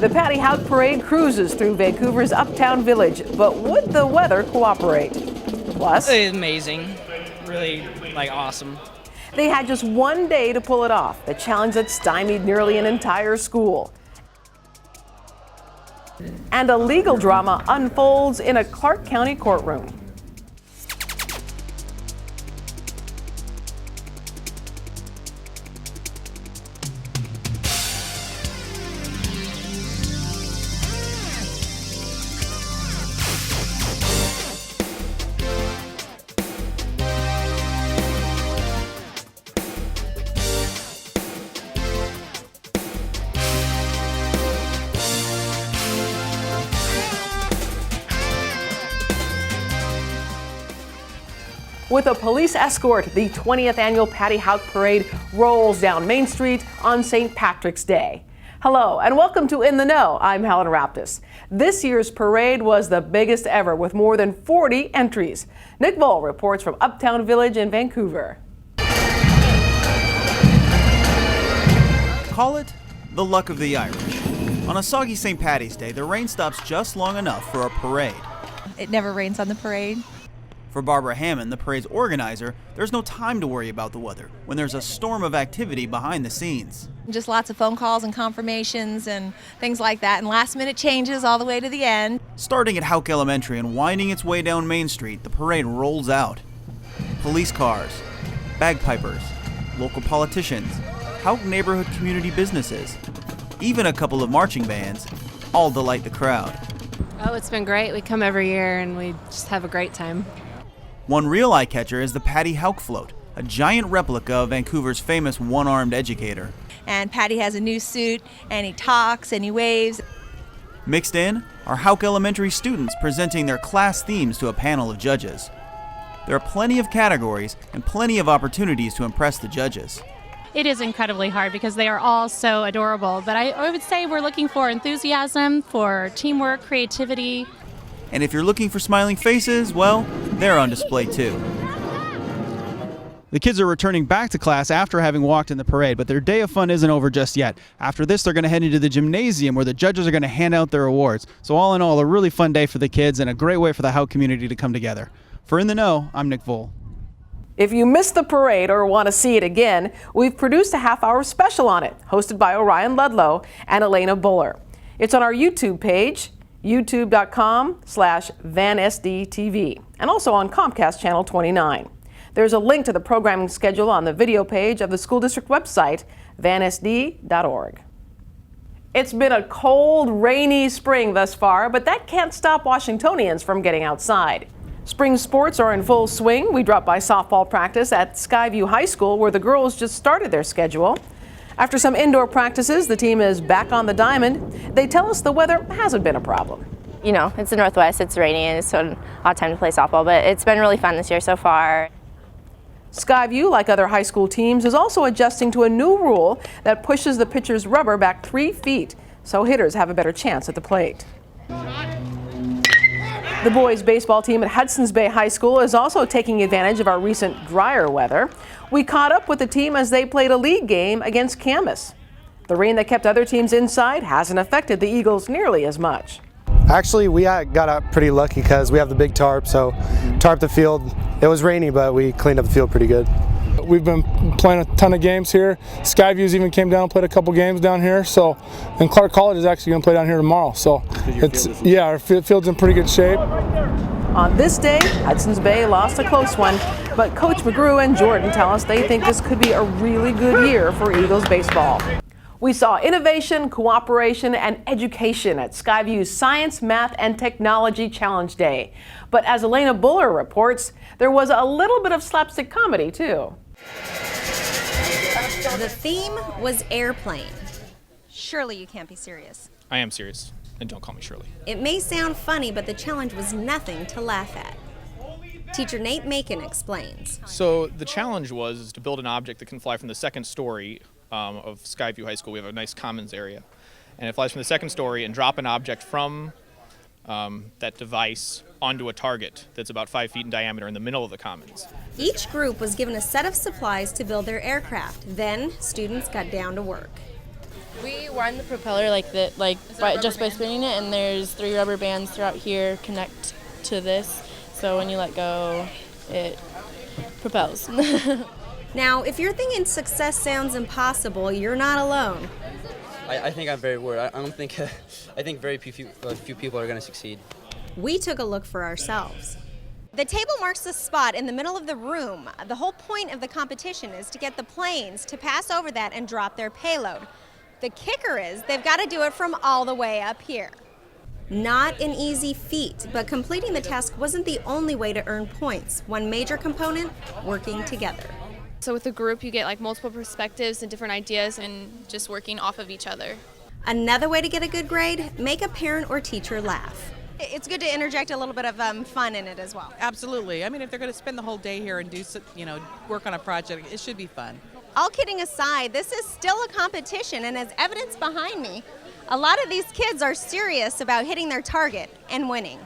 The Paddy Hough Parade cruises through Vancouver's Uptown Village, but would the weather cooperate? Plus, amazing, really awesome. They had just one day to pull it off, the challenge that stymied nearly an entire school. And a legal drama unfolds in a Clark County courtroom. With a police escort, the 20th annual Paddy Hough Parade rolls down Main Street on St. Patrick's Day. Hello and welcome to In the Know. I'm Helen Raptis. This year's parade was the biggest ever with more than 40 entries. Nick Voll reports from Uptown Village in Vancouver. Call it the luck of the Irish. On a soggy St. Paddy's Day, the rain stops just long enough for a parade. It never rains on the parade. For Barbara Hammond, the parade's organizer, there's no time to worry about the weather when there's a storm of activity behind the scenes. Just lots of phone calls and confirmations and things like that, and last-minute changes all the way to the end. Starting at Hough Elementary and winding its way down Main Street, the parade rolls out. Police cars, bagpipers, local politicians, Hough neighborhood community businesses, even a couple of marching bands, all delight the crowd. Oh, it's been great. We come every year and we just have a great time. One real eye-catcher is the Paddy Hough float, a giant replica of Vancouver's famous one-armed educator. And Paddy has a new suit, and he talks and he waves. Mixed in are Hough Elementary students presenting their class themes to a panel of judges. There are plenty of categories and plenty of opportunities to impress the judges. It is incredibly hard because they are all so adorable, but I would say we're looking for enthusiasm, for teamwork, creativity. And if you're looking for smiling faces, well, they're on display too. The kids are returning back to class after having walked in the parade, but their day of fun isn't over just yet. After this, they're going to head into the gymnasium where the judges are going to hand out their awards. So all in all, a really fun day for the kids and a great way for the Hough community to come together. For In the Know, I'm Nick Voll. If you missed the parade or want to see it again, we've produced a half-hour special on it, hosted by Orion Ludlow and Elena Buller. It's on our YouTube page, youtube.com/VanSDTV, and also on Comcast Channel 29. There's a link to the programming schedule on the video page of the school district website, vansd.org. It's been a cold, rainy spring thus far, but that can't stop Washingtonians from getting outside. Spring sports are in full swing. We dropped by softball practice at Skyview High School, where the girls just started their schedule. After some indoor practices, the team is back on the diamond. They tell us the weather hasn't been a problem. You know, it's the Northwest, it's rainy, and it's an odd time to play softball, but it's been really fun this year so far. Skyview, like other high school teams, is also adjusting to a new rule that pushes the pitcher's rubber back 3 feet, so hitters have a better chance at the plate. The boys' baseball team at Hudson's Bay High School is also taking advantage of our recent drier weather. We caught up with the team as they played a league game against Camas. The rain that kept other teams inside hasn't affected the Eagles nearly as much. Actually, we got out pretty lucky because we have the big tarp, so tarp the field. It was rainy, but we cleaned up the field pretty good. We've been playing a ton of games here. Skyview's even came down and played a couple games down here. So, and Clark College is actually going to play down here tomorrow. So, our field's in pretty good shape. On this day, Hudson's Bay lost a close one, but Coach McGrew and Jordan tell us they think this could be a really good year for Eagles baseball. We saw innovation, cooperation, and education at Skyview's Science, Math, and Technology Challenge Day. But as Elena Buller reports, there was a little bit of slapstick comedy, too. The theme was airplane. Surely you can't be serious. I am serious, and don't call me Shirley. It may sound funny, but the challenge was nothing to laugh at. Teacher Nate Macon explains. So the challenge was to build an object that can fly from the second story of Skyview High School. We have a nice commons area, and it flies from the second story and drop an object from that device onto a target that's about 5 feet in diameter in the middle of the commons. Each group was given a set of supplies to build their aircraft. Then students got down to work. We wind the propeller like that, just by spinning it, and there's 3 rubber bands throughout here connect to this. So when you let go, it propels. Now, if you're thinking success sounds impossible, you're not alone. I think I'm very worried. I think very few people are going to succeed. We took a look for ourselves. The table marks the spot in the middle of the room. The whole point of the competition is to get the planes to pass over that and drop their payload. The kicker is they've got to do it from all the way up here. Not an easy feat, but completing the task wasn't the only way to earn points. One major component, working together. So with a group, you get like multiple perspectives and different ideas and just working off of each other. Another way to get a good grade, make a parent or teacher laugh. It's good to interject a little bit of fun in it as well. Absolutely. I mean, if they're going to spend the whole day here and do, work on a project, it should be fun. All kidding aside, this is still a competition, and as evidence behind me, a lot of these kids are serious about hitting their target and winning.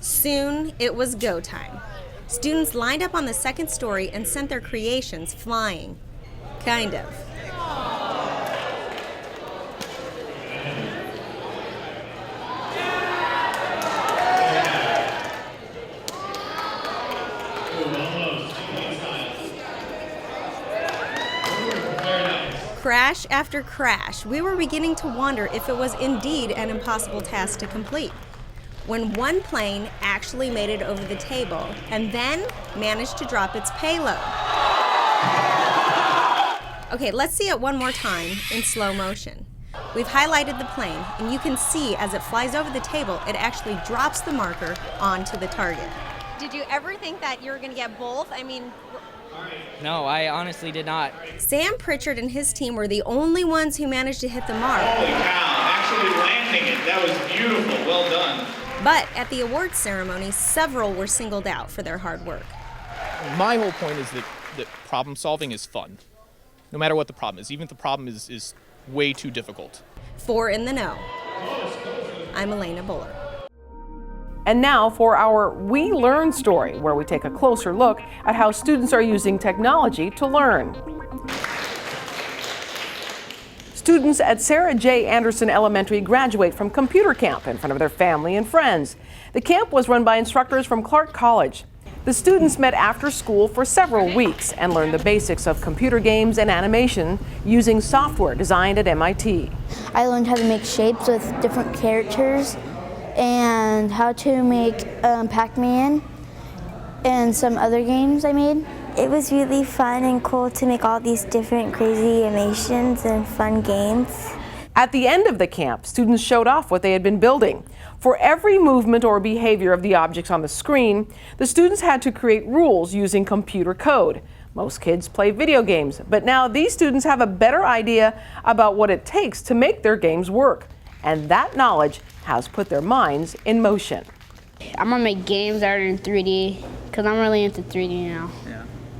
Soon, it was go time. Students lined up on the second story and sent their creations flying. Kind of. Crash after crash, we were beginning to wonder if it was indeed an impossible task to complete. When one plane actually made it over the table and then managed to drop its payload. Okay, let's see it one more time in slow motion. We've highlighted the plane, and you can see as it flies over the table, it actually drops the marker onto the target. Did you ever think that you were going to get both? I mean, No, I honestly did not. Sam Pritchard and his team were the only ones who managed to hit the mark. Holy cow, actually landing it. That was beautiful. Well done. But at the awards ceremony, several were singled out for their hard work. My whole point is that problem solving is fun, no matter what the problem is, even if the problem is way too difficult. 4 in the know. I'm Elena Buller. And now for our We Learn story, where we take a closer look at how students are using technology to learn. Students at Sarah J. Anderson Elementary graduate from computer camp in front of their family and friends. The camp was run by instructors from Clark College. The students met after school for several weeks and learned the basics of computer games and animation using software designed at MIT. I learned how to make shapes with different characters and how to make Pac-Man and some other games I made. It was really fun and cool to make all these different crazy animations and fun games. At the end of the camp, students showed off what they had been building. For every movement or behavior of the objects on the screen, the students had to create rules using computer code. Most kids play video games, but now these students have a better idea about what it takes to make their games work. And that knowledge has put their minds in motion. I'm gonna make games that are in 3D, because I'm really into 3D now.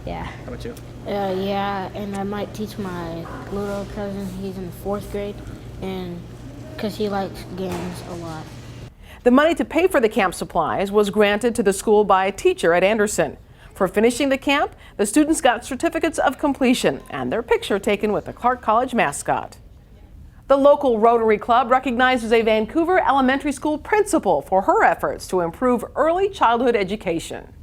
Yeah. How about you? Yeah, and I might teach my little cousin, he's in the 4th grade, and because he likes games a lot. The money to pay for the camp supplies was granted to the school by a teacher at Anderson. For finishing the camp, the students got certificates of completion and their picture taken with the Clark College mascot. The local Rotary Club recognizes a Vancouver elementary school principal for her efforts to improve early childhood education.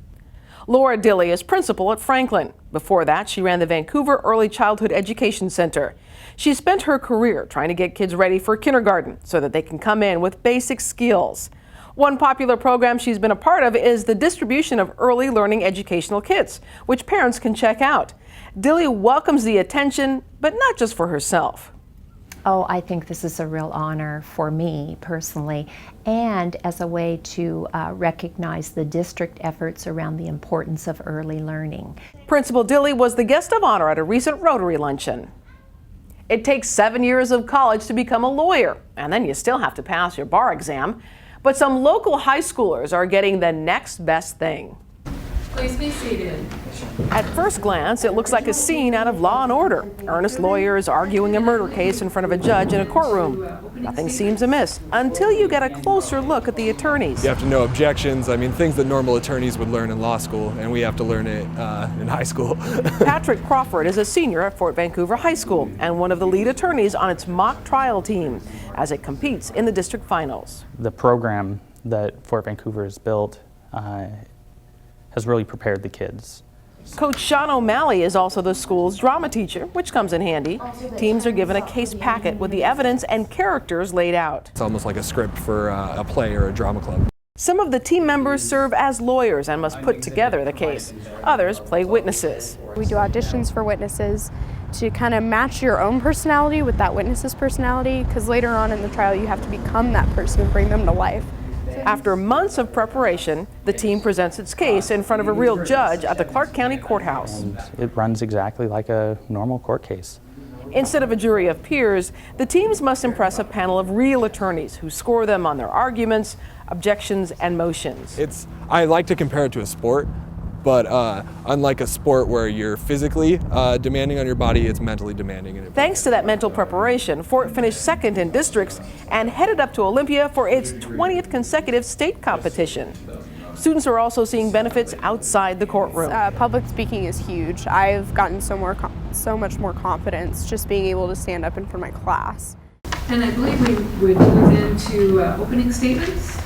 Laura Dilley is principal at Franklin. Before that, she ran the Vancouver Early Childhood Education Center. She spent her career trying to get kids ready for kindergarten so that they can come in with basic skills. One popular program she's been a part of is the distribution of early learning educational kits, which parents can check out. Dilley welcomes the attention, but not just for herself. Oh, I think this is a real honor for me personally, and as a way to recognize the district efforts around the importance of early learning. Principal Dilley was the guest of honor at a recent Rotary luncheon. It takes 7 years of college to become a lawyer, and then you still have to pass your bar exam. But some local high schoolers are getting the next best thing. Please be seated. At first glance, it looks like a scene out of Law and Order. Earnest lawyers arguing a murder case in front of a judge in a courtroom. Nothing seems amiss until you get a closer look at the attorneys. You have to know objections. I mean, things that normal attorneys would learn in law school, and we have to learn it in high school. Patrick Crawford is a senior at Fort Vancouver High School and one of the lead attorneys on its mock trial team as it competes in the district finals. The program that Fort Vancouver has built has really prepared the kids. Coach Sean O'Malley is also the school's drama teacher, which comes in handy. Teams are given a case packet with the evidence and characters laid out. It's almost like a script for a play or a drama club. Some of the team members serve as lawyers and must put together the case. Others play witnesses. We do auditions for witnesses to kind of match your own personality with that witness's personality, because later on in the trial you have to become that person and bring them to life. After months of preparation, the team presents its case in front of a real judge at the Clark County Courthouse. And it runs exactly like a normal court case. Instead of a jury of peers, the teams must impress a panel of real attorneys who score them on their arguments, objections, and motions. I like to compare it to a sport, but unlike a sport where you're physically demanding on your body, it's mentally demanding. Thanks to that mental preparation, Fort finished second in districts and headed up to Olympia for its 20th consecutive state competition. Students are also seeing benefits outside the courtroom. Public speaking is huge. I've gotten so much more confidence just being able to stand up in front of my class. And I believe we would move into opening statements.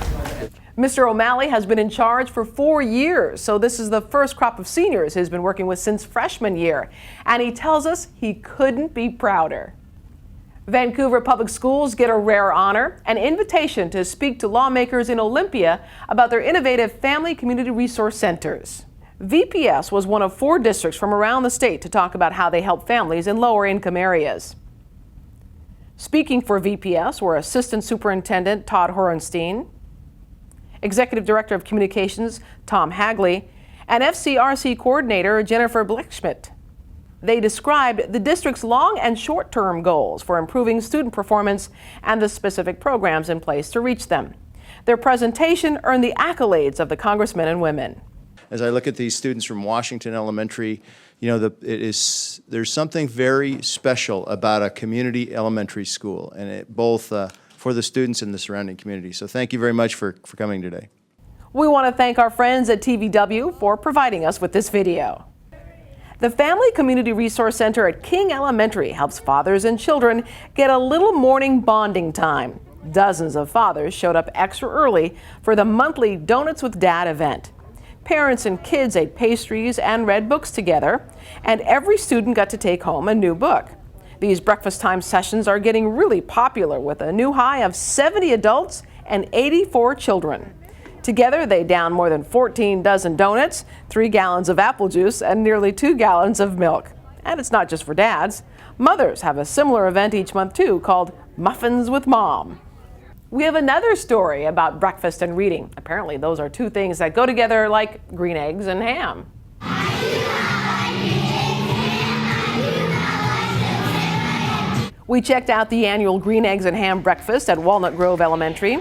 Mr. O'Malley has been in charge for 4 years, so this is the first crop of seniors he's been working with since freshman year, and he tells us he couldn't be prouder. Vancouver Public Schools get a rare honor, an invitation to speak to lawmakers in Olympia about their innovative family community resource centers. VPS was one of 4 districts from around the state to talk about how they help families in lower income areas. Speaking for VPS were Assistant Superintendent Todd Horenstein, Executive Director of Communications Tom Hagley, and FCRC Coordinator Jennifer Blechschmidt. They described the district's long and short-term goals for improving student performance and the specific programs in place to reach them. Their presentation earned the accolades of the congressmen and women. As I look at these students from Washington Elementary, you know, there's something very special about a community elementary school, and it both for the students and the surrounding community. So thank you very much for coming today. We want to thank our friends at TVW for providing us with this video. The Family Community Resource Center at King Elementary helps fathers and children get a little morning bonding time. Dozens of fathers showed up extra early for the monthly Donuts with Dad event. Parents and kids ate pastries and read books together, and every student got to take home a new book. These breakfast time sessions are getting really popular with a new high of 70 adults and 84 children. Together, they down more than 14 dozen donuts, 3 gallons of apple juice, and nearly 2 gallons of milk. And it's not just for dads. Mothers have a similar event each month too, called Muffins with Mom. We have another story about breakfast and reading. Apparently, those are 2 things that go together like green eggs and ham. We checked out the annual Green Eggs and Ham breakfast at Walnut Grove Elementary.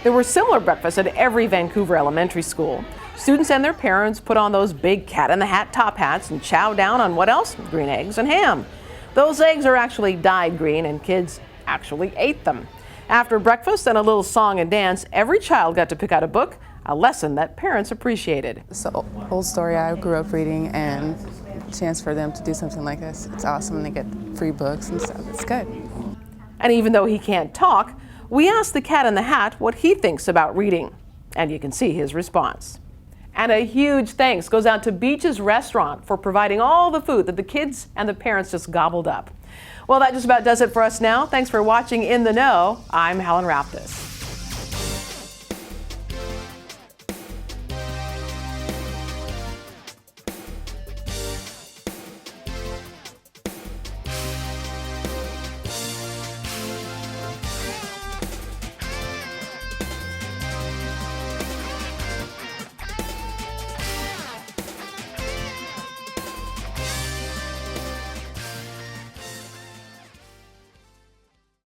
There were similar breakfasts at every Vancouver elementary school. Students and their parents put on those big cat-in-the-hat top hats and chow down on what else? Green eggs and ham. Those eggs are actually dyed green, and kids actually ate them. After breakfast and a little song and dance, every child got to pick out a book, a lesson that parents appreciated. It's an old story I grew up reading, and a chance for them to do something like this. It's awesome, and they get free books and stuff. It's good. And even though he can't talk, we asked the Cat in the Hat what he thinks about reading, and you can see his response. And a huge thanks goes out to Beach's Restaurant for providing all the food that the kids and the parents just gobbled up. Well, that just about does it for us now. Thanks for watching In the Know. I'm Helen Raptis.